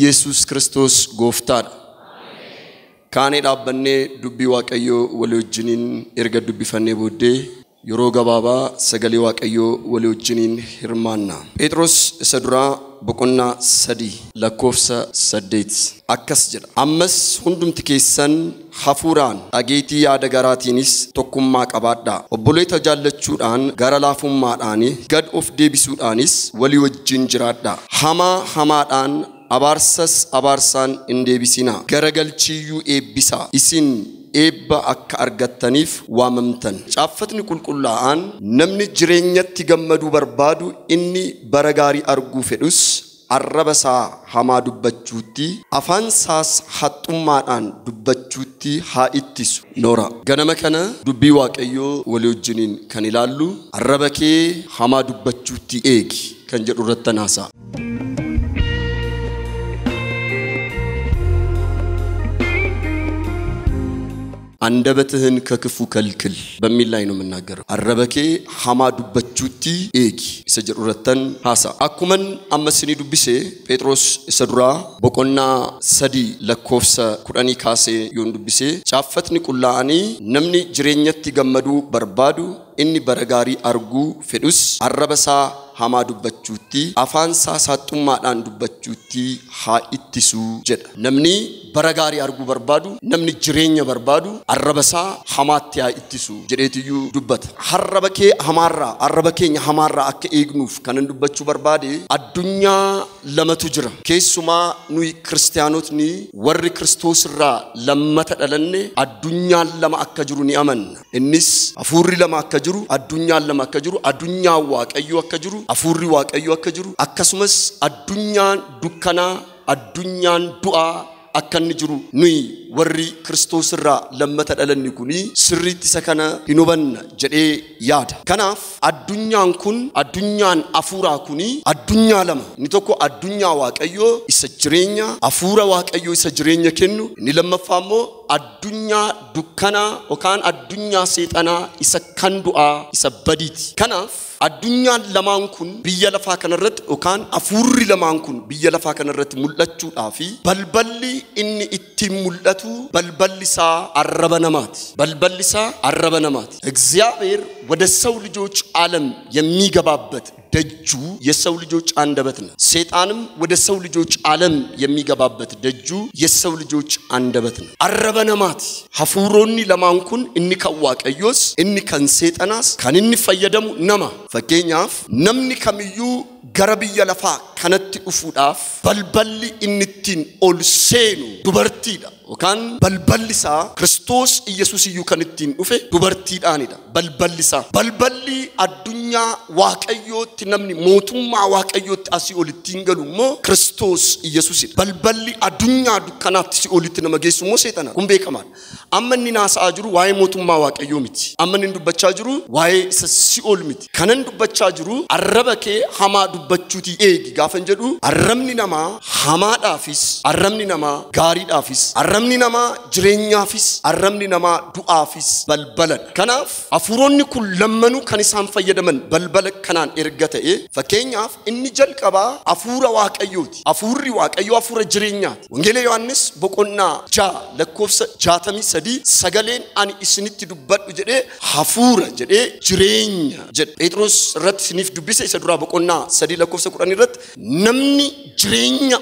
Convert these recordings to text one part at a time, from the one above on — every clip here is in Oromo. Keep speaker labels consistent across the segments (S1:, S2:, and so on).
S1: Yesus Kristos gooftaadha. Kaanee dhaabannee dubbii Waaqayyoo walii wajjiniin erga dubbifannee booddee yeroo gabaabaa sagalee Waaqayyoo walii wajjiniin hirmaanna. Phexros isa duraa boqonnaa 3 lakkoofsa 8 akkas jedha. Ammas hundumti keessan hafuuraan dhageetii yaada garaatiinis tokkummaa qabaadhaa. Obboleetta jaallachuudhaan gara laafummaadhaan gad of deebisuudhaanis walii wajjin jiraadhaa. Hamaa hamaadhaan abaarsas abaarsaan hin deebisinaa. Garagalchiiyyuu eebbisaa. Isin eebba akka argattaniif waamamtan. Caaffatni qulqullaa'aan namni jireenyatti gammaduu barbaadu inni bara gaarii arguu fedhus arraba isaa hamaa dubbachuutti afaan isaas haxxummaadhaan dubbachuutti haa ittisu. Noora ganama kana dubbii Waaqayyoo walii wajjiniin kan ilaallu arraba kee hamaa dubbachuutti eegi kan jedhu irratti naasaa. አንደበትህን ከክፉ ከልክል በሚል ላይ ነው የምናገረው። አረበኬ ሐማ ዱበቹቲ ኤጊ ይሰጀሩረተን ሃሳ አኩመን አመስኒ ዱብሴ ጴጥሮስ ይሰዱራ በቆና ሰዲ ለኮፍሰ ኩራኒ ካሴ ዮን ዱብሴ ጫፈትኒ ቁላአኒ ነምኒ ጅሬኘት ይገመዱ በርባዱ inni baragaari argu fedhus arrabasa hamaa dubbachuutti afaansaa saxxummaadhaan dubbachuutti haa ittisu jedha. Namni baragaari argu barbaadu namni jireenya barbaadu arrabasaa hamaatti haa ittisu jedheetiyyuu dubbata. Arraba kee hamaarraa arraba keenya hamaarraa akka eegnuuf kanan dubbachuu barbaade addunyaa lamatu jira. Keessumaa nuyi kiristaanotni warri Kiristoosirraa lammata dhalanne addunyaan lama akka jiru ni amanna. Innis hafuurri lama akka jiru addunyaan lama akka jiru addunyaa Waaqayyoo akka jiru hafuurri Waaqayyoo akka jiru akkasumas addunyaan dukkanaa addunyaan du'aa akka inni jiru nuyi warri Kiristoosirraa lammata dhalanni kuni sirriitti isa kana hin hubanna jedhee yaada. Kanaaf addunyaan kun addunyaan hafuuraa kuni addunyaa lama. Inni tokko addunyaa Waaqayyoo isa jireenya hafuura Waaqayyoo isa jireenya kennu, inni lammaffaa immoo addunyaa dukkanaa yookaan addunyaa seexanaa isa kan du'aa isa badiiti. Kanaaf addunyaan lamaan kun biyya lafaa kanarratti yookaan hafuurri lamaan kun biyya lafaa kanarratti mul'achuudhaaf balballi inni ittiin mul'atu balballi isaa arraba namaati. Balballi isaa arraba namaati. እግዚአብሔር ወደ ሰው ልጆች ዓለም የሚገባበት ደጁ የሰው ልጆች አንደበት ነው። ሰይጣንም ወደ ሰው ልጆች ዓለም የሚገባበት ደጁ የሰው ልጆች አንደበት ነው። አረበ ነማቲ ሐፉሮኒ ለማንኩን እኒ ከዋቀዮስ እኒ ከን ሰይጣናስ ከንኒ ፈየደሙ ነማ ፈገኛፍ ነምኒ ከምዩ ገረብየ ለፋ ከነቲ ኡፉዳፍ በልበሊ እንቲን ኦልሴኑ ዱበርቲዳ ወካን በልበሊሳ ክርስቶስ ኢየሱስ እዩ ከንቲን ኡፌ ዱበርቲዳኒዳ በልበሊሳ በልበሊ አዱኛ ዋቀዮት namni mootummaa Waaqayyootti asii olitti hin galu immoo Kiristoos Yesuusidha. Balballi addunyaa dukkanaatti si olitti nama geessu immoo seexana. Kun beekamaadha. Amma inni naasa'aa jiru waa'ee mootummaa Waaqayyoo miti. Amma inni dubbachaa jiru waa'ee isa si ol miti. Kanan dubbachaa jiru arraba kee hamaa dubbachuutii eegi gaafan jedhu arrabni namaa hamaadhaafis arrabni namaa gaariidhaafis arrabni namaa jireenyaafis arrabni namaa du'aafis balbaladha. Kanaaf hafuuronni kun lammanuu kan isaan fayyadaman balbala kanaan erga ta'e fakkeenyaaf inni jalqabaa hafuura Waaqayyooti. Hafuurri Waaqayyoo hafuura jireenyaati. Wangeela Yohaannis boqonnaa 6 lakkoofsa 63 sagaleen ani isinitti dubbadhu jedhee hafuura jedhee jireenya jedhe. Phexros irratti isiniif dubbise isa duraa boqonnaa 3 lakkoofsa 10 irratti namni jireenya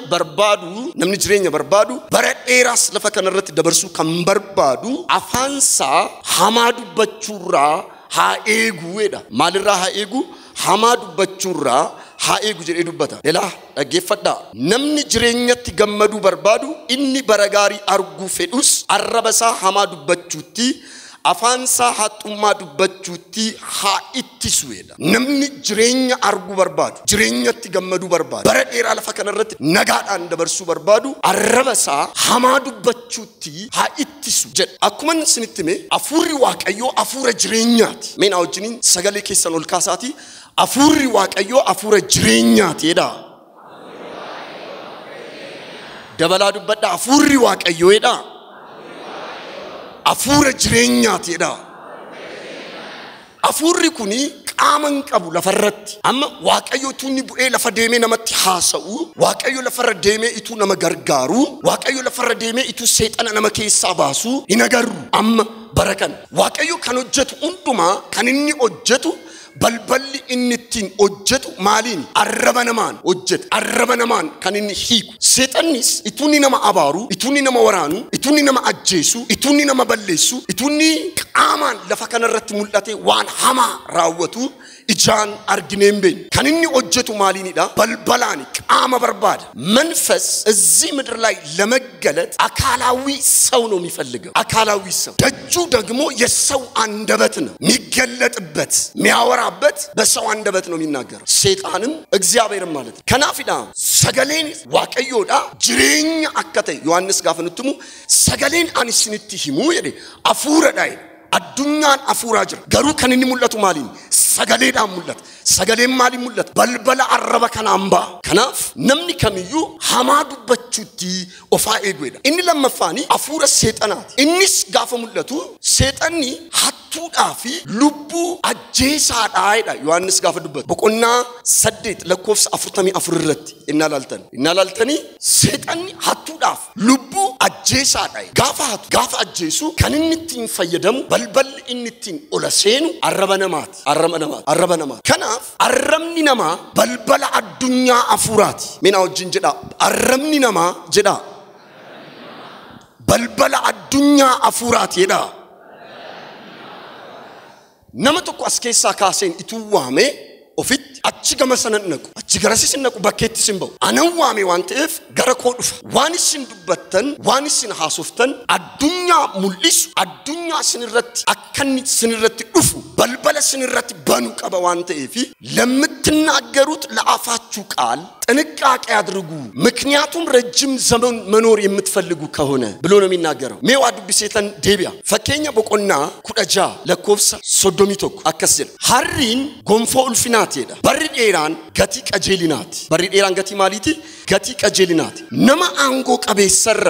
S1: barbaadu bara dheeraas lafa kanarratti dabarsuu kan barbaadu afaansaa hamaa dubbachuurraa haa eegu jedha. Maalirraa haa eegu? hamaa dubbachuurraa haa eegu jedhee dubbata. Elaa dhaggeeffadhaa. Namni jireenyatti gammaduu barbaadu inni bara gaarii arguu fedhus arraba isaa hamaa dubbachuutti afaansaa haxxummaa dubbachuutti haa ittisu jedha. Namni jireenya arguu barbaadu jireenyatti gammaduu barbaadu bara dheeraa lafa kanarratti nagaadhaan dabarsuu barbaadu arraba isaa hamaa dubbachuutti haa ittisu jedha. Akkuma isinitti hime hafuurri Waaqayyoo hafuura jireenyaati. Mee na wajjiniin sagalee keessan ol kaasaati. Hafuurri Waaqayyoo hafuura jireenyaati jedha. Dabalaa dubbadha. Hafuurri Waaqayyoo jedha. hafuura jireenyaati jedha. Afurri kuni qaaman qabu lafarratti. Amma waaqayyo tunni bu'ee lafa deemee namatti haasa'u. Waaqayyo lafarra deemee itu nama gargaaru. Waaqayyo lafarra deemee itu seexana nama keessaa baasu hin agarru. Amma barakan waaqayyo kan hojjetu hundumaa kan inni hojjetu balballi inni ittiin hojjetu maaliin arraba namaan hojjetu arraba namaan kan inni hiiku seexannis itunni nama abaaru itunni nama waraanu itunni nama ajjeesu itunni nama balleessu itunni qaamaan lafa kanarratti mul'ate waan hamaa raawwatu ijaan argineen beekne kan inni hojjetu maaliinidha balbalaani qaama barbaada መንፈስ እዚህ ምድር ላይ ለመገለጥ አካላዊ ሰው ነው የሚፈልገው አካላዊ ሰው ደጁ ደግሞ የሰው አንደበት ነው የሚገለጥበት የሚያወራበት በሰው አንደበት ነው የሚናገረው ሰይጣንም እግዚአብሔርም ማለት ከናፊዳ ሰገሌን ዋቀዮዳ ጅሬኛ አከተ ዮሐንስ ጋፈንቱሙ ሰገሌን አንስንት ሂሙ ይደ አፉረዳይ አዱኛን አፉራጅር ገሩ ከነኒ ሙለቱ ማሊን ሰገሌዳ ሙለት ሰገሌም ማሊ ሙለት በልበላ አረባ ከናምባ ከናፍ ነምኒ ከሚዩ ሐማ ዱበቹቲ ኦፋ ኤጉዳ እኒ ለመፋኒ አፉረ ሰይጣናት እኒስ ጋፈ ሙለቱ ሰይጣኒ ሀቱ ዳፊ ልቡ አጄሳዳ አይዳ ዮሐንስ ጋፈ ዱበት በቆና ሰደት ለኮፍስ አፍርተሚ አፍርረት እናላልተኒ ሰይጣኒ ሀቱ ዳፍ ልቡ አጄሳዳ ጋፋ አጄሱ ከንንቲን ፈየደሙ በልበል እንቲን ኦለሴኑ አረበነማት ከናፍ አረምኒ ነማ በልበላ አዱኛ አፉራት ሜናው ጅንጀዳ አረምኒ ነማ ጀዳ በልበላ አዱኛ አፉራት ይዳ ነመጥቆ አስኬሳ ካሴን ኢቱዋሜ ኦፊት አቺገ መሰነነቁ አቺገራሲስነቁ በከት ሲምበው አነዋሜ ዋንተፍ ገረኮዱፍ ዋንስን ዱበተን ዋንስን ሐሶፍተን አዱኛ ሙሊስ አዱኛ ስንረት አከኒ ስንረት ዱፉ በልበለ ስንረት በኑ ቀበ ዋንተፊ ለምትናገሩት ለአፋችሁ ቃል ጥንቃቄ አድርጉ ምክንያቱም ረጅም ዘመን መኖር የምትፈልጉ ከሆነ ብሎ ነው የሚናገረው ሜዋዱ ቢሴተን ዴቢያ ፈከኛ በቆና ኩዳጃ ለኮፍሳ ሶዶሚቶክ አከስል ሐሪን ጎንፎ ኡልፊናት ይዳ በሪዴራን ገቲ ቀጀሊናት በሪዴራን ገቲ ማሊቲ ገቲ ቀጀሊናት ነማ አንጎ ቀበሰራ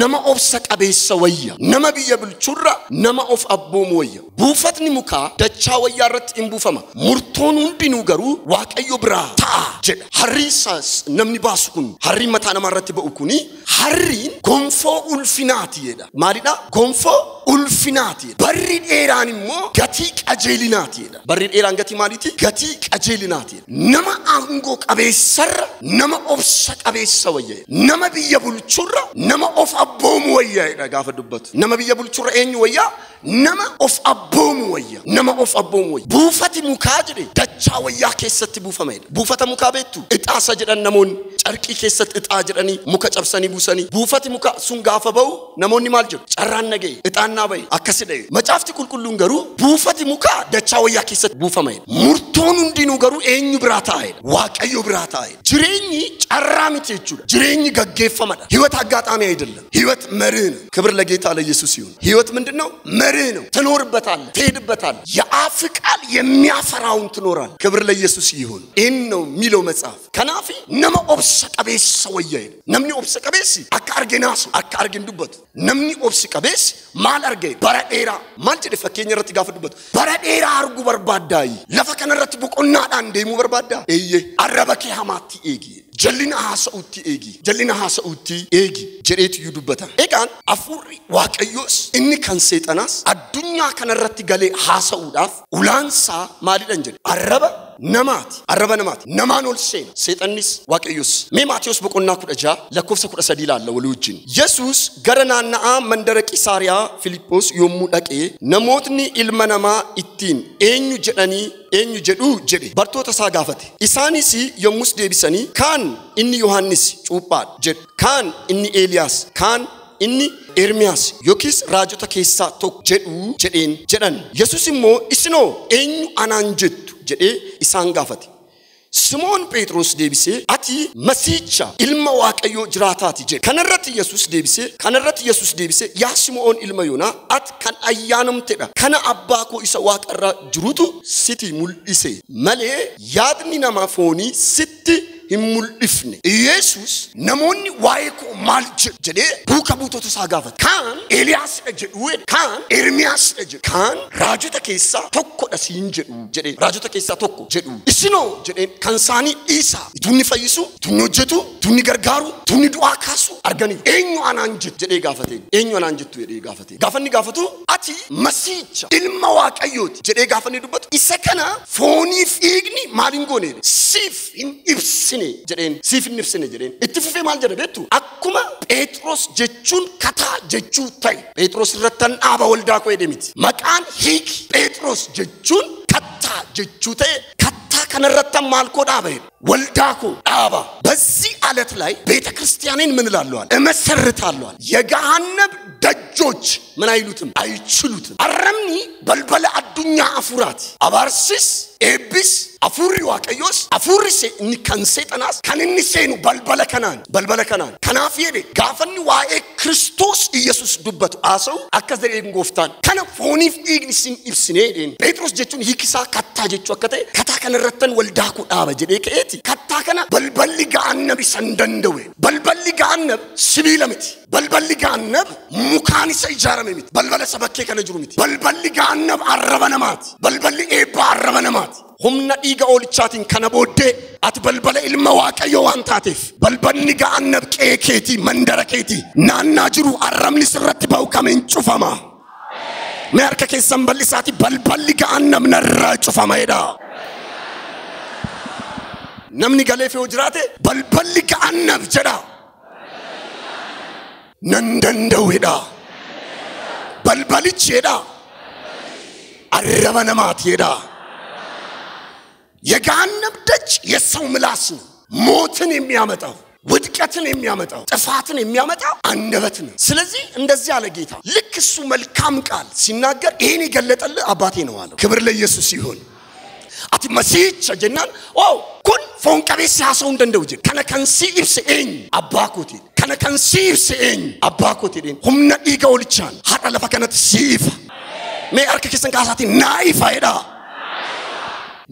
S1: ነማ ኦብሰ ቀበሰ ወያ ነማ ቢየብልቹራ ነማ ኦፍ አቦም ወያ ቡፈትኒ ሙካ ደቻ ወያረት ኢምቡፈማ ሙርቶን ሁንዲኑ ገሩ ዋቀዮ ብራ ታ ጀ ሐሪሳስ namni baasukun harri mata namarratti ba'ukuni harrin gonfo ulfinati yeda maalidha gonfo ulfinati barri dheeraan immoo gati qajeelinati yeda barri dheeraan gati maaliti gati qajeelinati nama aango qabeessarra nama obsa qabeessa wayya nama biyya bulchurra nama of abboomu wayya yeda gaafa dubbatu nama biyya bulchurra eenyu wayya nama of abboomu wayya nama of abboomu wayya buufati mukaa jedhe dachaa wayyaa keessatti buufameedha buufata mukaa beektu ixaasa jedhan namoonni carqii keessatti ixaa jedhani muka cabsanii buusanii buufati muka sun gaafa ba'u namoonni maal jedhu carraan nagee ixaannaa ba'i akkasidha macaafti qulqulluun garuu buufati muka dachaa wayyaa keessatti buufameedha murtoon hundinuu garuu eenyu biraa taa'eedha waaqayyo biraa taa'eedha jireenyi carraa miti jechuudha jireenyi gaggeeffamadha ህይወት አጋጣሚ አይደለም ህይወት መርህ ነው ክብር ለጌታ ለኢየሱስ ይሁን ህይወት ምንድነው መርህ ነው ትኖርበታለህ ትሄድበታለህ የአፍ ቃል የሚያፈራውን ትኖራል ክብር ለኢየሱስ ይሁን ይሄን ነው ሚለው መጽሐፍ ከናፊ ነማ ኦብሰ ቀበስ ወያይ ነምኒ ኦብሰ ቀበስ አካርገናስ አካርገንዱበት ነምኒ ኦብሰ ቀበስ ማል አርገ በረዴራ ማልጭ ፈከኘረት ጋፍዱበት በረዴራ አርጉ በርባዳይ ለፈከነረት በቆናዳን ደሙ በርባዳ እየ አረበከ ሐማቲ ኤጊ ጀሊና ሐሰኡቲ ኤጊ ጀሬት ይዱበታ ኤጋን አፉሪ ዋቀዮስ እኒ ካን ሰይጣናስ አዱኛ ከነረት ገሌ ሐሰኡዳፍ ኡላንሳ ማሊደን ጀ አረባ ነማት ነማኖል ሴን ሰይጣንስ ዋቀዮስ ሜማቴዎስ በቆና ኩደጃ ለኮፍሰ ኩደ ሰዲላ አለ ወሉጅን ኢየሱስ ገረናና መንደረ ቂሳሪያ ፊልጶስ ዮሙ ዳቄ ነሞትኒ ኢልመናማ ኢቲን ኤኙ ጀዱ ጀዴ በርቶ ተሳጋፈተ ኢሳኒሲ የሙስ ዴቢሰኒ ካን ኢኒ ዮሐንስ ጩጳድ ጀድ ካን ኢኒ ኤልያስ ካን inni ኤርሚያስ ዮኪስ ራጆታ ኬሳ ቶክ ጀደን ኢየሱስ ሞ ኢስኖ ኤኙ አናንጀቱ ጀዴ ኢሳን ጋፈተ ስሞን ጴጥሮስ ዴቢሴ አቲ መሲቻ ኢልማ ዋቀዮ ጅራታቲ ጀ ከነረት ኢየሱስ ዴቢሴ ያ ስሞን ኢልማ ዮና አት ካን አያንም ተዳ ከነ አባኮ ኢሳ ዋቀራ ጅሩቱ ሲቲ ሙልኢሴ መሌ ያድኒ ነማፎኒ ሲቲ mul'ifne. Yesus namoonni waa'ee koo maal jedhee buuka buutota isaa gaafate. Kaan Eeliyaas jedhu, kaan Ermiyaas jedhu, kaan raajota keessaa tokkodha siin jedhu jedhee raajota keessaa tokko jedhu. Isinoo jedheen kan isaanii Isaa tunni fayyisu, tunni hojjetu, tunni gargaaru, tunni du'aa kaasu arganiiru. Eenyu anaan jedhee gaafate. Eenyu anaan jettu jedhee gaafate. Gaafanni gaafatu ati Masiicha ilma Waaqayyooti jedhee gaafanni dubbatu. Isa kana fooniif dhiigni maaliin goone siif hin ibsine jedheen. Siif hin ibsine jedheen. Itti fufee maal jedha beektu? Akkuma Phexros jechuun kataa jechuu ta'e. Phexros irrattan dhaaba waldaa koo jedhe miti. Maqaan hiiki Phexros jechuun kataa jechuu ta'e. Kataa kanarrattan maal koo dhaaba jedhe? Waldaa koo dhaaba. በዚህ አለት ላይ ቤተክርስቲያንን ምን እላለዋል? እመሰርታለዋል። የገሃነም ደጆች ምን አይሉትም አይችሉትም። አረምኒ በልበለ አዱኛ አፉራት አባርሲስ ኤቢስ አፉሪ ዋቀዮስ አፉሪሴ ንከንሴጠናስ ከንንሴኑ በልበለ ከናን ከናፍ የደ ጋፈኒ ዋኤ ክርስቶስ ኢየሱስ ዱበቱ አሰው አከዘሬን ጎፍታን ከነ ፎኒፍ ኢግኒሲን ኢብስኔዴን ጴጥሮስ ጀቹን ሂክሳ ካታ ጀቹ አከተ ካታ ከነረተን ወልዳኩ ዳበ ጀዴ ከኤቲ ካታ ከነ በልበሊ ጋነብ ሰንደንደዌ በልበሊ ጋነብ ሲቢለምት በልበሊ ጋነብ ሙካኒሰ ይጃረመምት በልበለ ሰበከ ከነጅሩምት በልበሊ ጋነብ አረበነማት በልበሊ ኤባ አረበነማት humna dhiiga oolichaatiin kana booddee ati balbala ilma Waaqayyoo waan taateef balballi gaannab qeekeetii mandara keetii naannaa jiru arrabni sirratti ba'u kamiin cufama. Mee harka keessan bal'isaati balballi gaannab narraa cufameedha. Namni galee fi hojiraate balballi gaannab jedha. Nan danda'uudha. Balbalichi jedha. Arraba namaati jedha. የገሃነም ደጅ የሰው ምላስ ነው። ሞትን የሚያመጣው ውድቀትን የሚያመጣው ጥፋትን የሚያመጣው አንደበት ነው። ስለዚህ እንደዚህ ያለ ጌታ ልክ እሱ መልካም ቃል ሲናገር ይሄን ይገለጠል አባቴ ነው አለው። ክብር ለኢየሱስ ይሁን። አቲ መሲች ጀናን ኩን ፎንቀቤስ ያሰው እንደንደውጅ ከነከንሲ ኢብስኤኝ አባኮቴ ከነከንሲ ኢብስኤኝ አባኮቴ ሁምና ኢጋውልቻን ሀጣ ለፈከነት ሲፍ ሜ አርከ ከሰን ካሳቲ ናይፋ ሄዳ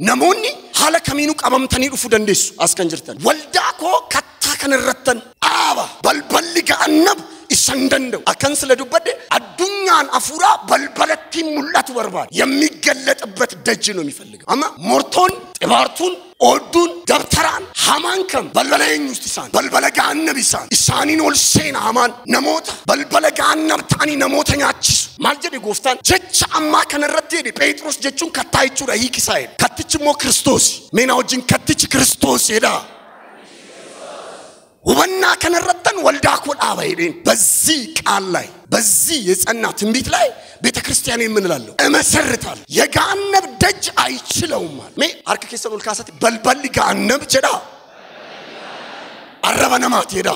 S1: namoonni haala kamiinuu qabamtanii dhufuu dandeessu as kan jirtan waldaa koo kattaa kanarrattan dhaaba balballi gaannab isan danda'u akkan sila dubbadde addunyaan afuuraa balbalatti mul'atu barbaada የሚገለጥበት ደጅ ነው የሚፈልገው ama mortoon xibaartuun oodduun dabtaraan hamaan kam balbala eenyuusti isaan balbala gaannab isaaniin ol seena hamaan namoota balbala gaannab ta'anii namoota nyaachisu maal jedhe gooftaan jecha ammaa kanarratti jedhe Phexros jechuun kattaa jechuudha hiikisaa jedhe kattichi immoo Kiristoos meena wajjin kattichi Kiristoos jedha ወበና ከነረተን ወልዳኮ ዳባ ይደን በዚህ ቃል ላይ በዚህ የጸና ትንቢት ላይ ቤተክርስቲያንን ምን እላለሁ እመሰርታለሁ የጋነብ ደጅ አይችለውም ማለት ሜ አርከ ከሰኑል ካሰት በልበል ጋነብ ጀዳ አረበነማት ሄዳ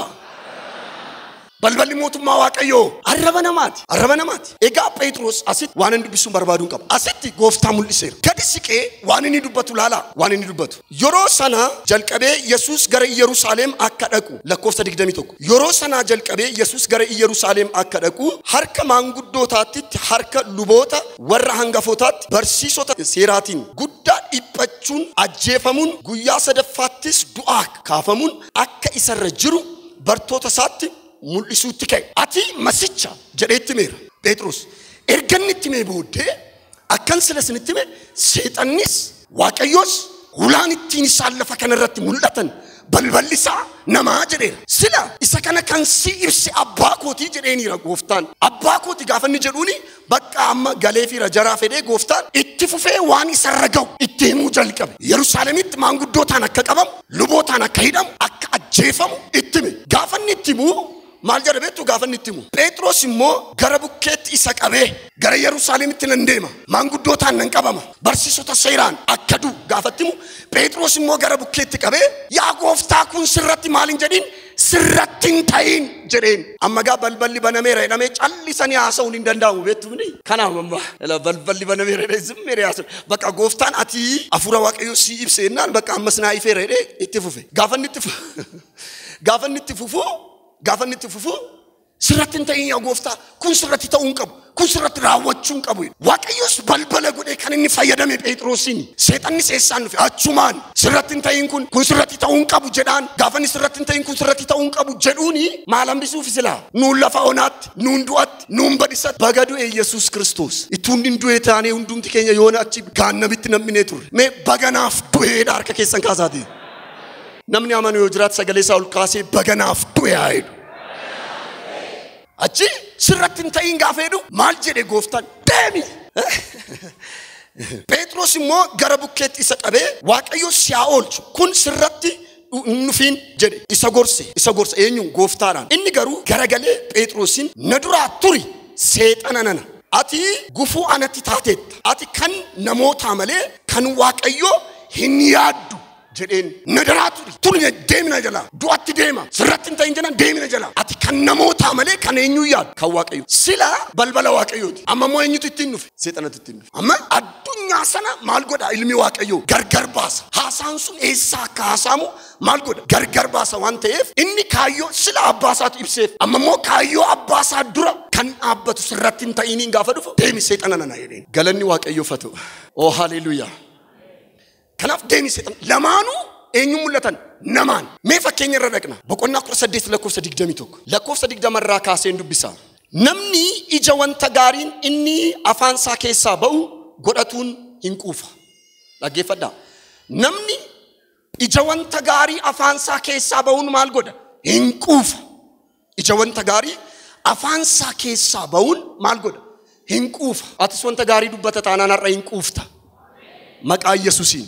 S1: በልበል ሞቱማ ዋቀዮ አረበነማት ኤጋ ጴጥሮስ አሲት ዋንን ዱብሱን በርባዱን ቀብ አሲት ጎፍታ ሙልሰር ከዲስቄ ዋንን ዱበቱ ላላ ዋንን ዱበቱ ዮሮሰና ጀልቀቤ ኢየሱስ ገረ ኢየሩሳሌም አከደቁ ለኮፍተ ድግደሚቶኩ ዮሮሰና ጀልቀቤ ኢየሱስ ገረ ኢየሩሳሌም አከደቁ ሀርከ ማንጉዶታት ሀርከ ሉቦታ ወራ ሃንጋፎታት በርሲሶታ ሴራቲን ጉዳ ኢጳቹን አጄፈሙን ጉያ ሰደፋትስ ዱአ ካፈሙን አከ ኢሰረጅሩ በርቶታ ሳት mul'isuutti ka'e ati masicha jedheetti meera Phexros erganitti mee boodde akkan silasinitti mee seexannis waaqayyoos hulaan ittiin isaan lafa kanarratti mul'atan balballisaa namaa jedheera sila isa kana kan si ibsi abbaa kootii jedheeniira gooftaan abbaa kooti gaafanni jedhuuni bakka amma galee fi rajaraa fedhee gooftaan itti fufee waan isarra ga'u itti himuu jalqabe Yerusaalemitti maanguddootaan akka qabamu lubootaan akka hidhamu akka ajjeefamu itti hime gaafanni itti himuu maal jedhe beektu gaafanni itti himu Phexros immoo gara bukkeetti isa qabee gara Yerusaalemitti nan deema maanguddootaan nan qabama barsiisota seeraan akka du gaafattimu Phexros immoo gara bukkeetti qabee yaa gooftaa kun sirratti maalin jedhin sirrattin ta'in jedheen amma gaa balballi banameera jedhamee callisanii haasa'uun hin danda'amu beektu ni kanaaf amma balballi banameera jedhee zimmeera haasa'u bakka gooftaan ati afuura waaqayyoo si ibseenaan bakka ammas naa ifeera jedhee itti fufe gaafanni itti fufu sirratti ta'in yaa gooftaa kun sirratti ta'uun qabu kun sirratti raawwachuun qabu waaqayyos balbala godhee kan inni fayyadame Phexrosin seexanni seessaan dhufe achumaan sirratti ta'in kun sirratti ta'uun qabu jedhaan gaafani sirratti ta'in kun sirratti ta'uun qabu jedhuuni maal hambisuuf sila nuun lafa onaatti nuun du'atti nuun badisatti bagadu Yesuus Kiristoos ituun du'ee taanee hundumti keenya yoona achi gaannamitti nam'inee turre mee baganaaf du'eedha harka keessan kaasaati namni amanu yoo jiraat sagalee isaa ol kaasee baganaaf du'ee haidhu achi sirratti ta'in gaafeedhu maal jedhe gooftaan deemi Phexros immoo gara bukkeetti isa qabee waaqayyo siyaa oolchu kun sirratti nufin jedhe isa gorse eenyuun gooftaadhaan inni garuu garagalee Phexrosin na duraa turi seexana nana ati gufuu anatti taateetta ati kan namoota malee kan waaqayyo hin yaaddu jedheen na duraa turi deemina jala du'atti deema sirratti ta'in jala deemina jala ati kan namoota malee kan eenyu yaadu kan waaqayyo sila balbala waaqayyooti amma moo eenyutu ittiin dhufe seexanatu ittiin dhufe amma addunyaa sana maal godha ilmi waaqayyo gargar baasa haasaan sun eessaa akka haasaamu maal godha gargar baasa waan ta'eef inni kaayyoo sila abbaasaatu ibseef amma moo kaayyoo abbaasaa dura kan dhaabbatu sirratti ta'iniin gaafa dhufu deemi seexana nana jedheen galanni waaqayyoof haa ta'u oo haleluuyaa kanaaf deemi seexan lamaanu eenyu mul'atan namaan mee fakkeenya irra dhaqna boqonnaa 18 lakkoofsa 21 lakkoofsa 20 irraa kaaseen dubbisa namni ija wanta gaariin inni afaan isaa keessaa ba'u godhatuun hin quufa dhaggeeffadhaa namni ija wanta gaarii afaan isaa keessaa ba'uun maal godha hin quufa ija wanta gaarii afaan isaa keessaa ba'uun maal godha hin quufa atis wanta gaarii dubbata taanaan har'a hin quufta maqaa Yesuusiin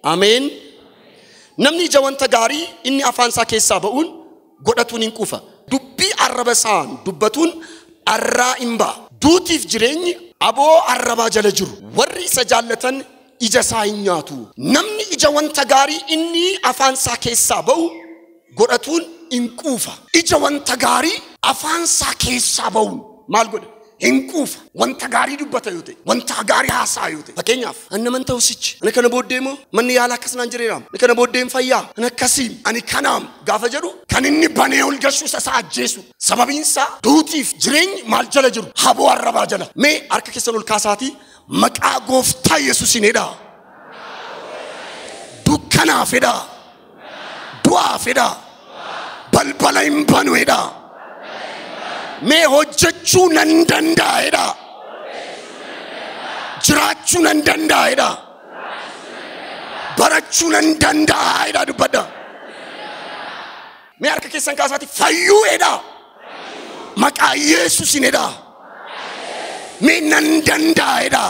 S1: Amen. Namni ija wanta gaarii inni afaan isaa keessaa ba'uun godhatuun hin quufa. Dubbii arraba isaan dubbatuun arraa hin ba'a. Duutiif jireenyi aboo arrabaa jala jiru. Warri isa jaallatan ija isaa hin nyaatu. Namni ija wanta gaarii inni afaan isaa keessaa ba'u godhatuun hin quufa. Ija wanta gaarii afaan isaa keessaa ba'uun maal godha? hin quufa wanta gaarii dubbata yoo ta'e wanta gaarii haasaa yoo ta'e fakkeenyaaf anna man ta'usichi ani kana booddeemo manni yaala akkasnaan jireeraam ani kana booddeem fayyaa ani akkasiin ani kanaam gaafa jedhu kan inni banee ol gashu isa ajjeesu sababiinsa duutiif jireenyi maal jala jiru haboo arrabaa jala mee harka keessan ol kaasaati maqaa gooftaa Yesuusinedha dukkanaa fedha du'aa fedha balbala hin banuedha mee hojjechuu nan danda'edha jiraachuu nan danda'edha barachuu nan danda'edha dubbadha mee harka keessan kaasaati fayyuedha maqaa Yesuusinedha mee nan danda'edha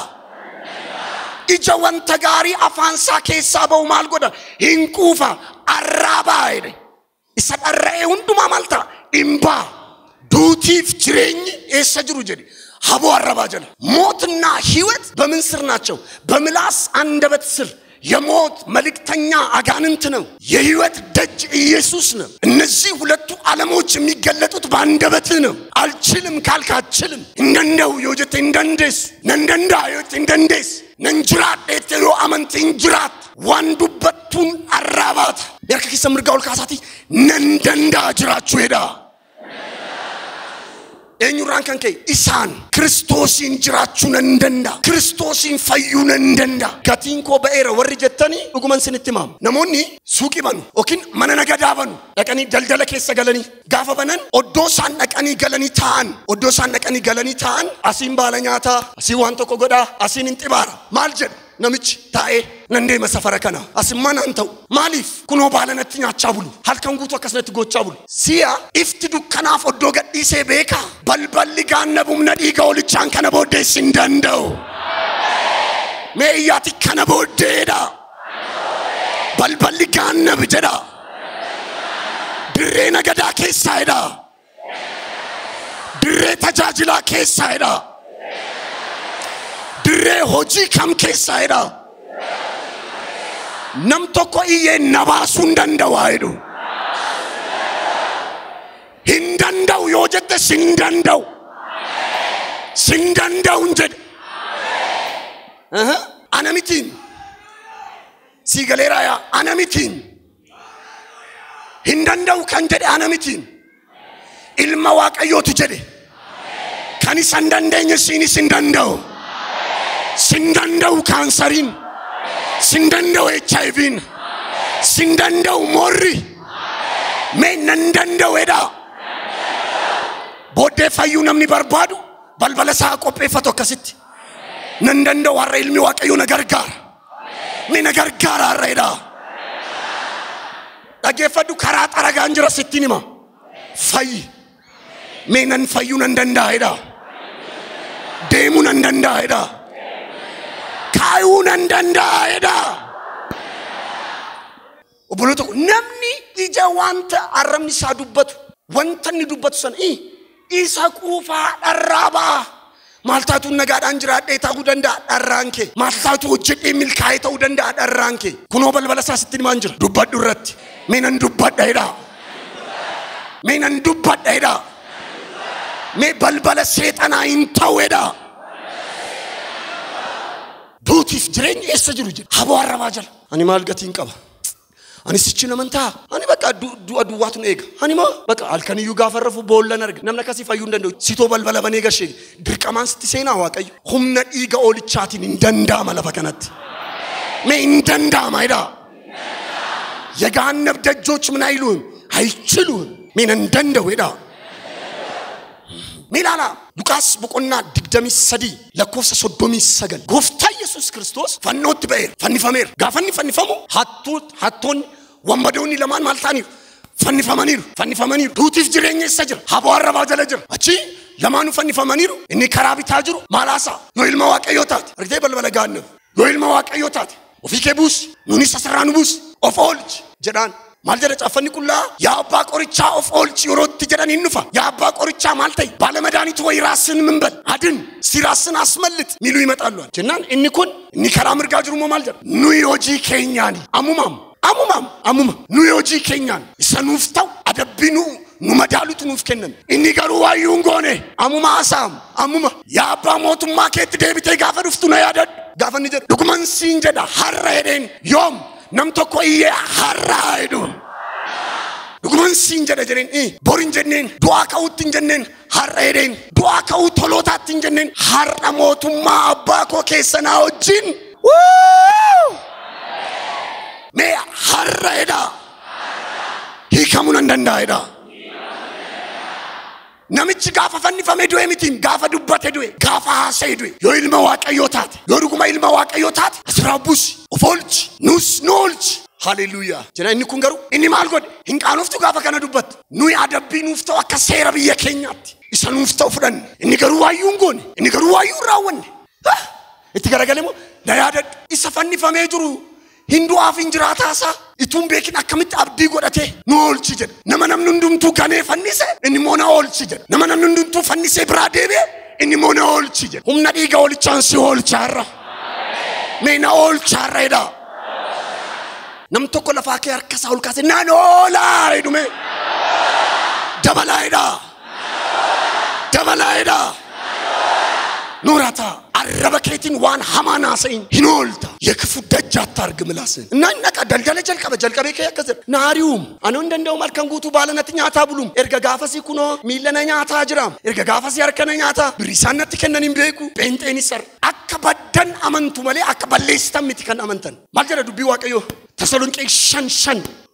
S1: ija wanta gaarii afaan isaa keessaa ba'u maal godha hin quufa arrabaa jedhe isa dharra'ee hundumaa maal ta'a imbaa duutiif jireenyi eessa jiru jedhe haboo arrabaa jala ሞትና ህይወት በምን ስር ናቸው በምላስ አንደበት ስር የሞት መልእክተኛ አጋንንት ነው የህይወት ደጅ ኢየሱስ ነው እነዚህ ሁለቱ ዓለሞች የሚገለጡት በአንደበት ነው አልችልም ካልክ አልችልም እንደው የወጀት እንደንደስ ነንደንዳ የወት እንደንደስ ነንጅራት እተሮ አመንት እንጅራት ዋንዱበቱን አራባት ያርከኪ ሰምርጋውል ካሳቲ ነንደንዳ ጅራቹ ሄዳ eenyurraan kan ka'e isaan Kiristoosiin jiraachuun nan danda'a Kiristoosiin fayyuu nan danda'a gatiin koo ba'eera warri jettanii dhuguman sinitti himamu namoonni suuqii banu yookiin mana nagadaa banu dhaqanii daldala keessa galanii gaafa banan oddoo isaan dhaqanii galanii ta'an asiin baala nyaataa asiin waan tokko godhaa asiin hin xibaara maal jedhu namichi taa'ee nan deema safara kana asimman ta'u maaliif kunoo baalanatti nyaachaa bulu halkan guutuu akkasnatti gochaa bulu si'a ifti dukkanaaf oddoo gadhiisee beeka balballi gaannabumna dhiiga olichaan kana booddeessin danda'u mee iyyaati kana booddeedha balballi gaannab jedha dirree nagadaa keessaadha dirree tajaajilaa keessaadha dirree hojii kam keessaadha nam tokko iyyee nabaasuun danda'aa jedhu hin danda'u yoo jette sin danda'u jedhe ana mitiin si galeeraaya ana mitiin hin danda'u kan jedhe ana mitiin
S2: ilma waaqayyootu jedhe kan isan dandeenye siinis hin danda'u sin danda'u kaansariin sin danda'u HIV'n sin danda'u morri mee nan danda'uudha booddee fayyuu namni barbaadu balbala isaa qopheeffatu akkasitti nan danda'u har'a ilmi waaqayyoo na gargaara mee na gargaara har'aadha dhageeffadhu karaa xaragaan jira sittiin hima fayyi mee nan fayyuu nan danda'eedha deemuu nan danda'eedha kaayuu nan danda'eedha obboloo tokko namni ija wanta arrabni isaa dubbatu wanta inni dubbatu san isa quufaa dharraabaa maaltaatu nagaadhaan jiraadhee ta'uu danda'a dharraan kee maaltaatu hojjedhee milkaa'ee ta'uu danda'a dharraan kee kunoo balbala isaa sitti himaan jira dubbadhu irratti mee nan dubbadheedha mee nan dubbadheedha mee balbala seexanaa hin ta'uedha duutiif jireenya eessa jiru jedha haboo arrabaa jala ani maal gatiin qaba ani sichi namantaa ani bakka duwwaatun eega ani moo bakka halkaniyyuu gaafa rafu boollan arga namni akkasii fayyuu hin danda'u sitoo balbala banee gashee dirqamaan sitti seenaa waaqayyo humna dhiiga oolichaatiin hin danda'ama lafa kanatti mee hin danda'ama jedha የገሃነም ደጆች ምን አይሉን አይችሉን ምን እንደንደውዳ ሚላላ ሉቃስ በቆና ድግደሚ ሰዲ ለኮፍሰ ሶዶሚ ሰገል ጎፍታ ኢየሱስ ክርስቶስ ፈኖት በኤር ፈኒፈሜር ጋፈኒ ፈኒፈሙ ሀቶን ወንበዶኒ ለማን ማልታኒ ፈኒፈመኒሩ ዱቲፍ ጅሬኛ ሰጅር ሀቦ አረባ ጀለጅር አቺ ለማኑ ፈኒፈመኒሩ እኒ ከራቢታ ጅሩ ማላሳ ዮይልማ ዋቀዮታት አርግቴ በልበለጋነ ዮይልማ ዋቀዮታት وفيكبوس نونيس سرانبوس of all جدان مالجرة أفني كلها يا أبا كوريتشا of all يورود تجدان إنفا يا أبا كوريتشا مالتي بالمداني توي راسن منبل عدن سيراسن أسملت ميلوي متألون جنان إني كون إني كرامر جاجرو مالجر نيوجي كينياني أمومام نيوجي كينيان إسنوفتاو أدبينو نمدالو تنوف كنن إني كروا يونغوني أموما أسام أموما يا أبا موت ماكيت ديبتي غافر افتونا يادد غافر نجر دوكمان سينجدا حرائدين يوم نمتوكو إيه حرائدون دوكمان سينجدا جرين بورين جنين دواكاوتين جنين حرائدين دواكاوتولوتاتين جنين حراموت ما أباكو كيسناو جين مي حرائدا هي كمونان دندائدا نمتش غافا فني فمدوي متين غافا دبته دوي غافا حسيدوي يو علم واقعيوتات يو رغما علم واقعيوتات اسرابوس وفولج نوس نولج هاليلويا جنا اني كونغرو اني مالغود ان قانوفتو غافا كنا دبت نوي ادبي نوفتو اكسير بيه كينيات اسنوفتو فدن اني غرو وايونغون اني غرو وايو راون اتغرغلمو دايادد اسفني فميجرو هندو افنجراتاسا itun beekin akkamit abdii godhate nu oolchi jedha nama namni hundumtu ganee fannise inni moona oolchi jedha nama namni hundumtu fannise biraa deebi'e inni moona oolchi jedha humna dhiiga oolichaan si oolchaarra meena oolchaarreedha nam tokko lafaa kee harkasaa ol kaase naan oolaa jedhume dabalaayedha نورتا الربا كيتين وان حمانا سين هنولتا يكفو دجات تارق ملاسن ناكا دلجالة جلقة بيكا يكزر ناريوم أنو ندندو مالكان قوتو بالنا تنياتا بلوم إرقا غافسي كنو ميلنا نياتا جرام إرقا غافسي أركنا نياتا بريسانا تكنا نمبيكو بنتيني سر أكا بدن أمنتو مالي أكا بليستا متكن أمنتن مالجرة دوبي واقعيو تسالون كي شن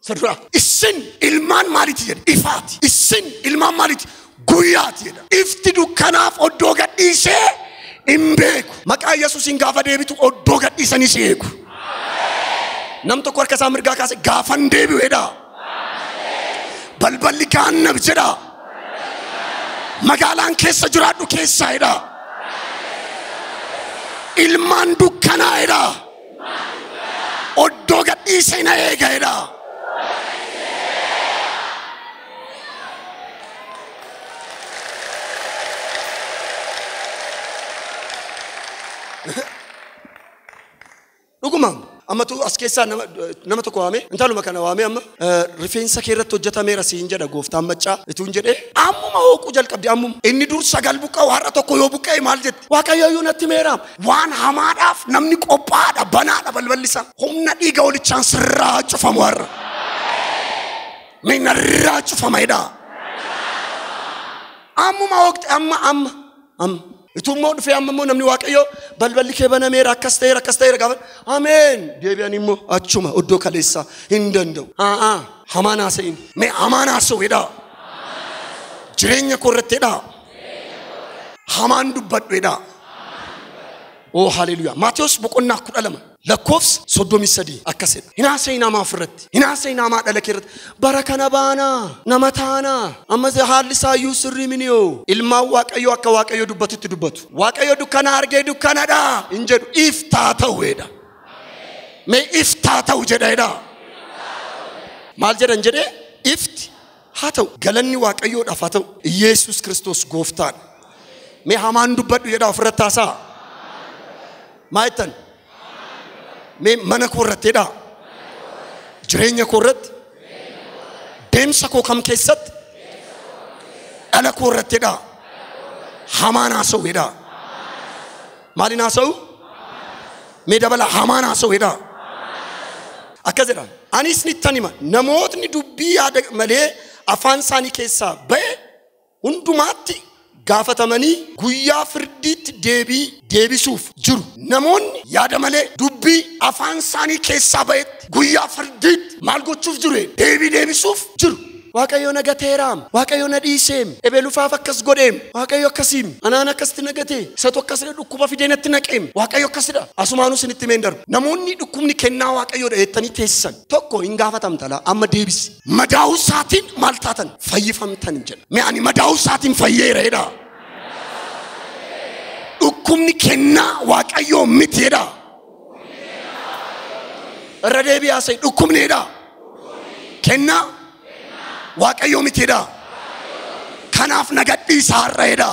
S2: سرورا السن إلمان مالتي جد إفات السن إلمان مالتي قويات جد إفتدو كناف ودوغت إيسي إمبيكو مكا يسوس إن غافا ديبتو أدوغت إساني سيكو نمتو كوركا سامرغا كاسي غافان ديبو إدا بلبالي كان نبجدا مغالان كيسا جرادو كيسا إدا إلمان دوكانا إدا أدوغت إسانا إيغا إدا Lugumam, amma tu askesa nama tu kuame, entah lu makan kuame amma referensa kira tu jata mera sinja da gofta maca itu unjede. Ammu mau kujal kabdi ammu. Ini dur sagal buka wara tu koyo buka maljet. Wakaya yunati mera. Wan hamadaf namni kopada banana balbalisa. Humna diga oli chance racu. Ammuma waqti amma. Itummoo dhufee ammoo namni waaqayyo balballi kee banameera akkas ta'eera gaafa. Ameen. Deebi'an immoo achuma oddoo kaleessa hin danda'u. Hamaan haasa'in. Mee hamaan haasa'uudha. Jireenya koo irrattiidha. Hamaan dubbadhuudha. Oh hallelujah. Maatiyos boqonnaa 12 lakkoofsa 33 akkasidha. Hinaasee namaa ofirratti. Hinaasee namaa dhala keerratti. Bara kana baana nama taana. Amma haalli isaayyuu sirrii miniyoo. Ilmaan waaqayyoo akka waaqayyoo dubbatutti dubbatu. Waaqayyoo dukkana argee dukkanadha hin jedhu iftaa ta'uudha. Mee iftaa ta'u jedheedha. Maal jedhan jedhee ifti haa ta'u. Galanni waaqayyoodhaaf haa ta'u. Yesuus Kiristoos gooftaadha. Mee hamaan dubbadhu jedhaa ofirratti haasaa. Maayitan mee mana koo irrattiidha. Jireenya koo irratti. Deemsa koo kam keessatti. Dhala koo irrattiidha. Hamaan haasa'uudha. Maaliin haasa'u? Mee dabala hamaan haasa'uudha. Akkas jedha. Anis nittan hima namootni dubbii yaada malee afaan isaanii keessaa ba'e hundumaatti gaafatamanii guyyaa firdiitti deebisuuf jiru. Namoonni yaada malee dubbii afaan isaanii keessaa ba'etti guyyaa firdiitti maal gochuuf jiru? Deebisuuf jiru. Waaqayyo na gateeraam. Waaqayyo na dhiiseem. Ebelufaaf akkas godheem. Waaqayyo akkasiim. Anaan akkasitti na gatee. Isatu akkasidha dhukkuba fideenatti naqeem. Waaqayyo akkasidha. Asumaanuu sinitti meen darbu. Namoonni dhukkubni kennaa waaqayyoodha jettanii teessan tokko hin gaafatamtala amma deebisi. Madaa'uu isaatiin maal taatan? Fayyifamtan jedha. Mee ani madaa'uu isaatiin fayyeera jedha. Dhukkubni kennaa waaqayyoo miti jedha. Irra deebi'aa say dhukkubni jedha. Kennaa waaqayyoo miti jedha. Kanaaf nagadhiisaa har'a jedha.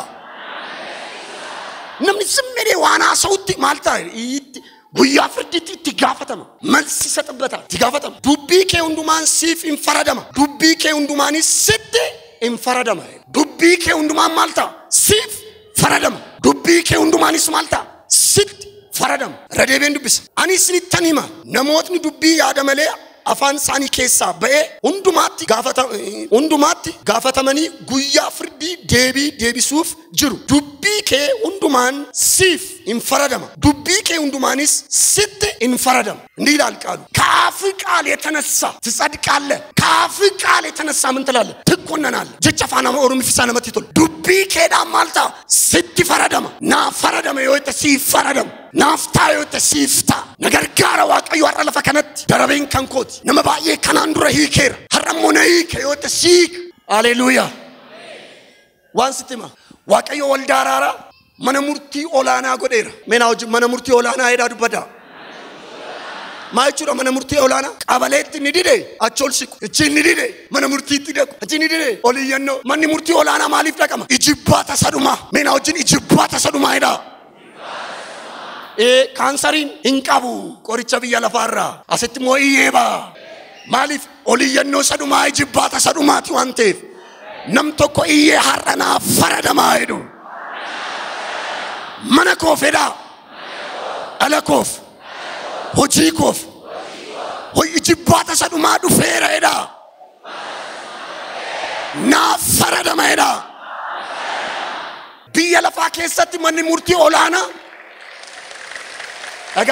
S2: Namni simmee waan haasa'utti maal ta'a? Guyyaa firdiitti itti gaafatama. Malsisa xabbata itti gaafatama. Dubbii kee hundumaan siif hin faradama. Dubbii kee hundumaanis sitti hin faradama. Dubbii kee hundumaan maal ta'a? Siif faradama. Dubbii kee hundumaanis maal ta'a? Sitti faradama. Radeebeen dubbisa. Ani isinittan hima namootni dubbii yaada malee afaan isaanii keessaa ba'e hundumaatti gaafatamanii guyyaa firdii deebisuuf jiru. Dubbii kee hundumaan siif hin faradama. Dubbii kee hundumaanis sitti hin faradama. እንዲህ ይላል ቃሉ ከአፍ ቃል የተነሳ ትጸድቃለህ። ከአፍ ቃል የተነሳ ምን ትላለህ? ትኮነናለህ። ጀቻፋና ኦሮሚ ፍሳና መጥቶል ዱቢ ከዳ ማልታ ሲቲ ፈረደማ ና ፈረደማ ይወተ ሲፈረደም ናፍታ ይወተ ሲፍታ ነገር ጋራ ዋቀዩ አረለፈ ከነት ደረቤን ከንኮት ነመባዬ ከናንዱረ ሂኬር ሐረሞነይ ከይወተ ሲክ ሃሌሉያ ዋንስቲማ ዋቀዩ ወልዳ አራራ መነሙርቲ ኦላና ጎዴራ ሜናውጅ መነሙርቲ ኦላና ሄዳ ዱበዳ ማይቹራ መነሙርቲ ኦላና ቀበሌት ንዲዴ አቾልሲኩ እቺ ንዲዴ መነሙርቲ ትደቁ እቺ ንዲዴ ኦልየኖ ማኒ ሙርቲ ኦላና ማሊፍ ደቀማ ኢጅባ ተሰዱማ ሜናውጅን ኢጅባ ተሰዱማ ሄዳ ካንሰሪን እንቀቡ ቆሪቻ ብያ ለፋራ አሰት ሞይየባ ማሊፍ ኦልየኖ ሰዱማ ኢጅባ ተሰዱማቲ ዋንቴፍ ነምቶኮ ኢየ ሐረና ፈረደማ ሄዱ መነኮፌዳ አለኮፍ ሆጂኮፍ ሆይ ኢጅባታ ሰዱማ ዱፌራ ሄዳ ና ፈረደማ ሄዳ ብያ ለፋ ኬሰት ማኒ ሙርቲ ኦላና አጋ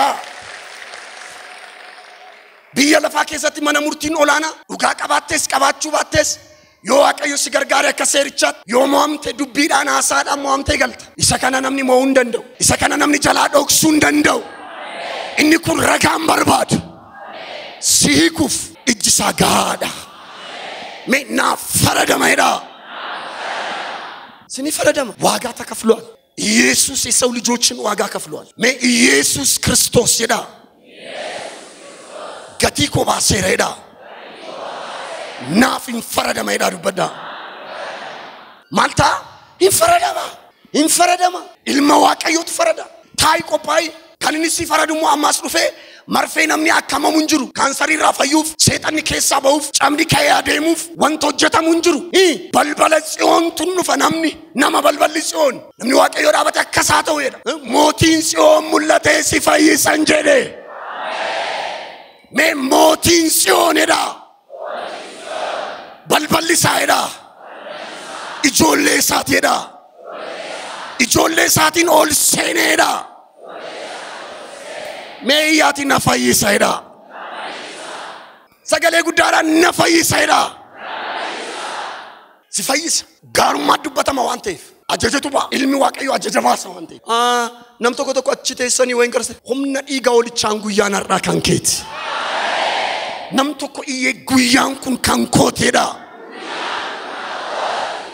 S2: ብያ ለፋ ኬሰት ማኒ ሙርቲን ኦላና ዱጋ ቀባቴስ ቀባቹ ባቴስ Yo waaqayyo si gargaare akka seerichat yo mo'amte dubbiidhaan haasaadhaan mo'amte galta isa kana namni mo'uu hin danda'u isa kana namni jalaa dhoksuu hin danda'u inni kun ragaan barbaadu si hiikuuf ijji isaa gahaadha mee naaf faradama jedha sini faradama waagaa takafluwal ኢየሱስ የሰው ልጆችን ዋጋ ከፍሏል mee ኢየሱስ ክርስቶስ jedha gatii koo baaseera jedha naaf hin faradama jedha dubbadha malta hin faradama ilma waaqayyotu farada taayii qophaa'ii kan inni si faradummoo ammaas dhufee marfee namni akkamamu hin jiru kaansarii irraa fayyuuf seexanni keessaa ba'uuf camni ka'ee adeemuuf wanta hojjetamu hin jiru balbala tsiyoontu dhufa nama balballi tsiyoon namni waaqayyoo dhaabate akkasaa ta'u jedha mootiin tsiyoon mul'atee si fayyisan jedhe mee mootiin tsiyoon jedha balballi isaa jedha ijoollee isaatiidha. Ijoollee isaatiin ol seeneedha. Mee iyyaatiin na fayyiseedha. Sagalee guddaadhaan na fayyiseedha. Si fayyisa. Gaarummaa dubbatama waan ta'eef. Ajajatu ba'a. Ilmi Waaqayyoo ajaja baasa waan ta'eef. Nam tokko tokko achi teessanii wayin garse humna dhiiga olichaan guyyaan har'aa kan keeti. Nam tokko iyyee guyyaan kun kan kooteedha.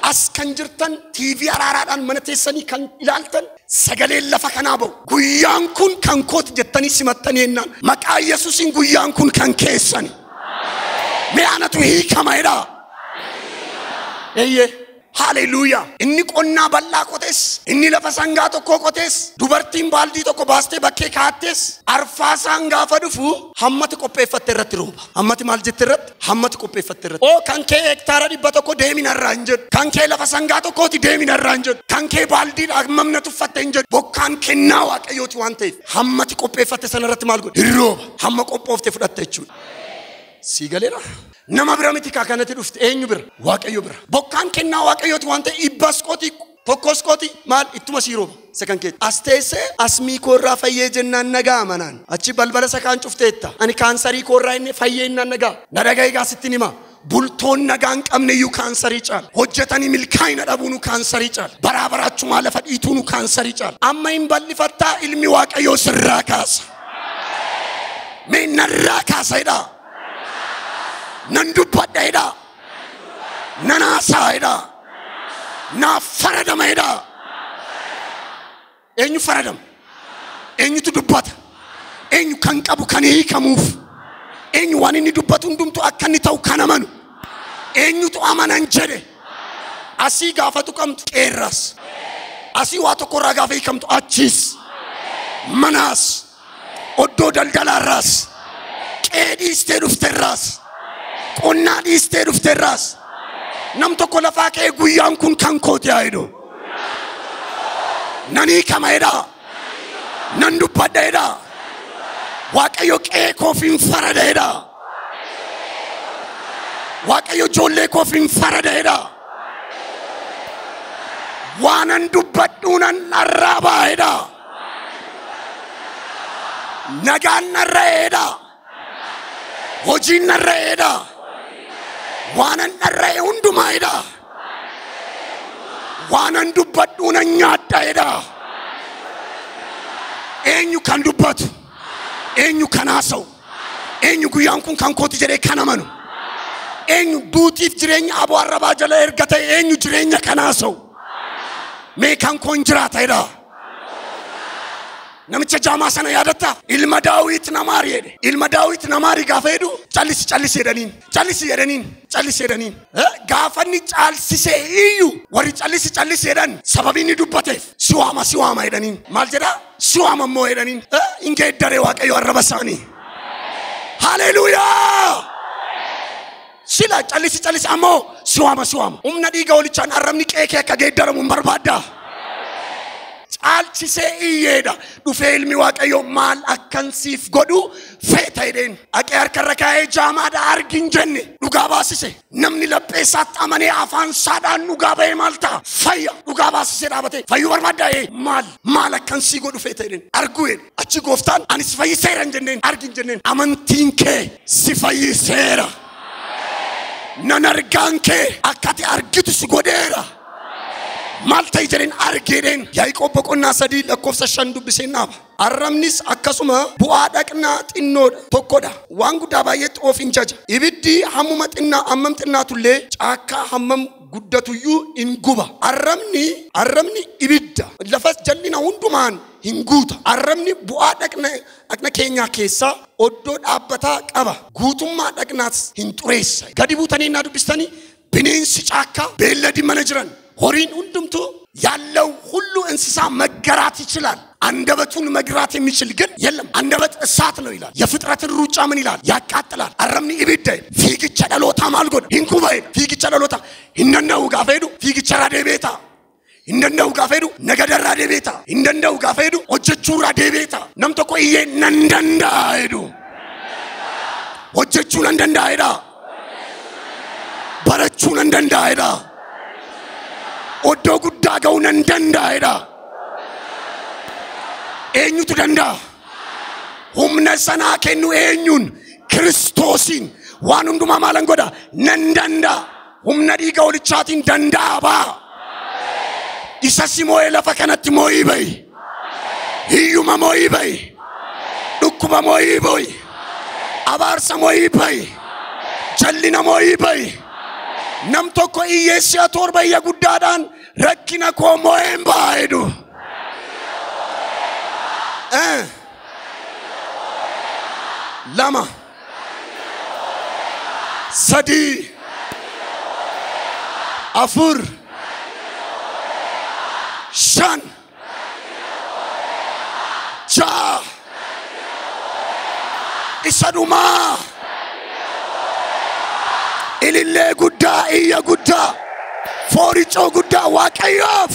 S2: As kan jirtan TV araaraadhaan mana teessanii kan ilaaltan sagalee lafa kanaa ba'u. Guyyaan kun kan kooti jettanii simattanii ennaan maqaa Yesuusiin guyyaan kun kan keessani. Mee anatu hiikamaadha. Eeyyee. Hallelujah. Inni qonnaa bal'aa qotes, inni lafa sangaa tokko qotes, dubartiin baaldii tokko baastee bakkee kaa'attes, arfaasaan gaafa dhufu hammati qopheeffatte irratti rooba. Hammati maal jette irratti? Hammati qopheeffatte irratti. Oo kan kee hektaara 100 deemina irraa hin jedhu. Kan kee lafa sangaa tokkooti deemina irraa hin jedhu. Kan kee baaldii hammamna tuffatte hin jedhu. Bokkaan kennaa Waaqayyooti waan ta'eef hammati qopheeffatte sana irratti maal godhe? Rooba. Hamma qophoofte fudhatte jechuudha. Sigaleera. Nama bira miti kanatti dhufte eenyu bira? Waaqayyo bira. Bokkaan kennaa Waaqayyooti waan ta'eef ibbas qooti tokkos qooti maal ittuma siirooba. Sekan keetti. As teessee asmii koorraa fayyee jennaan nagaa manaan. Achi balbala isa kaan cufteetta. Ani kaansarii koorraa inni fayyee innaan nagaa. Na dhaga'igaa sittin hima. Bultoon nagaan qabne iyyuu kaansarii caala. Hojjetanii milkaa'ina dhabuunu kaansarii caala. Baraa baraachumaa lafa dhiituunu kaansarii caala. Amma hin bal'ifattaa ilmi Waaqayyoo sirraa kaasa. Mee narraa kaasaidha. Nan dubbadhaidha. Nan haasaa'aidha. Naaf faradamaidha. Eenyu faradama? Eenyutu dubbata? Eenyu kan qabu kan hiikamuuf? Eenyu waan inni dubbatu hundumtu akka inni ta'u kan amanu? Eenyutu amanan jedhe? Asii gaafa tuqamtu qeerras. Asii waa tokkorraa gaafa hiikamtu achiis. Manaas. Oddoo daldalaarraas. Qeedhiistee dhufteerraas. Qonnaa dhiistee dhufteerraas. Nam tokko lafaa kee guyyaan kun kan kooti haayidu. Nan hiikamaadha. Nan dubbadhaadha. Waaqayyo qe'ee koof hin faradaadha. Waaqayyo ijoollee koof hin faradaadha. Waanan dubbadhuunan arraabaadha. Nagaan narraa'eedha. Hojiin narraa'eedha. Waanan narraa'e hundumaa'eedha. Waanan dubbadhuunan nyaadhaa'eedha. Eenyu kan dubbatu? Eenyu kan haasa'u? Eenyu guyyaan kun kan kooti jedhee kan amanu? Eenyu duutiif jireenya aboo arrabaa jala erga ta'e eenyu jireenya kan haasa'u? Mee kan koon jiraataa'eedha. Namicha jaamaa sana yaadatta? Ilma Daawit namaari jedhe. Ilma Daawit namaari gaafa jedhu callisi jedhaniin. Callisi jedhaniin. Gaafa inni caalsisee iyyuu warri callisi jedhan sababii inni dubbateef si waama jedhaniin. Maal jedhaa? Si waama immoo jedhaniin. Hin geeddaree Waaqayyo arraba isaanii. Hallelujah! Sila callisi ammoo si waama. Humna dhiiga olichaan arrabni qeekee akka geeddaramu hin barbaaddaa. Caalchisee iyyeedha. Dhufee ilmi Waaqayyoo maal akkan siif godhu feeta jedheen. Aqee harkarra kaa'ee jaamaadha argin jenne dhugaa baasise. Namni laphee isaatti amanee afaan saadhaan dhugaa ba'ee maal ta'a? Fayya. Dhugaa baasisee dhaabatee fayyuu barbaaddaa'ee maal akkan sii godhu feeta jedheen. Arguu jedhe. Achi gooftaan ani si fayyiseera hin jenneen argin jenneen. Amantiin kee si fayyiseera. Nan argaan kee akkati argitu si godheera. Malta ijaren argeden Yaaqoob boqonnaa 3 lakkoofsa 5 dubbisee naaba. Arrabnis akkasuma bu'aa dhaqnaa xinnoodha tokkodha. Waan guddaa baay'eetti of hin jaja. Ibiddi hammuma xinnaa hammam xinnaatullee caakkaa hammam guddatuyyuu hin guba. Arrabni ibidda lafa jallina hundumaan hin guuta. Arrabni bu'aa dhaqna keenyaa keessaa oddoo dhaabbataa qaba. Guutummaa dhaqnaas hin xureessa. Gadi buutanii naa dubbistanii bineensi caakkaa beelladi mana jiran ሆሪን ሁሉምቱ ያለው ሁሉ እንስሳ መገራት ይችላል አንደበቱን መግራት የሚችል ግን የለም አንደበት እሳት ነው ይላል የፍጥረትን ሩጫ ምን ይላል ያቃጥላል አረምኒ ኢብዳይ ፊግቸ ደሎታ ማልጎን ሂንኩባይ ፊግቸ ደሎታ እንደነው ጋፈዱ ፊግቸ ራዴቤታ እንደነው ጋፈዱ ነገደራ ዴቤታ እንደነው ጋፈዱ ኦጀቹራ ዴቤታ ነምተኮ ይዬ ነንደንዳ ሄዱ ኦጀቹን እንደንዳ ሄዳ በረቹን እንደንዳ ሄዳ oddoo guddaa ga'uu nan danda'edha. Eenyutu danda'a? Humna sanaa kennu eenyuun? Kiristoosin. Waan hundumaa maalan godha? Nan danda'a. Humna dhiiga holichaatiin danda'a ba'a. Isa si moo'ee lafa kanatti moo'ii ba'i. Hiyyuma moo'ii ba'i. Dhukkuba moo'ii ba'i. Abaarsa moo'ii ba'i. Jallina moo'ii ba'i. Nam tokko hiyyeessi torba iyya guddaadhaan rakkina koo moo'een ba'a jedhu. Lama. Sadi. Afur. Shan. Ja'a. Isa dhumaa. Ilillee guddaa, iyya guddaa, fooricoo guddaa Waaqayyoof.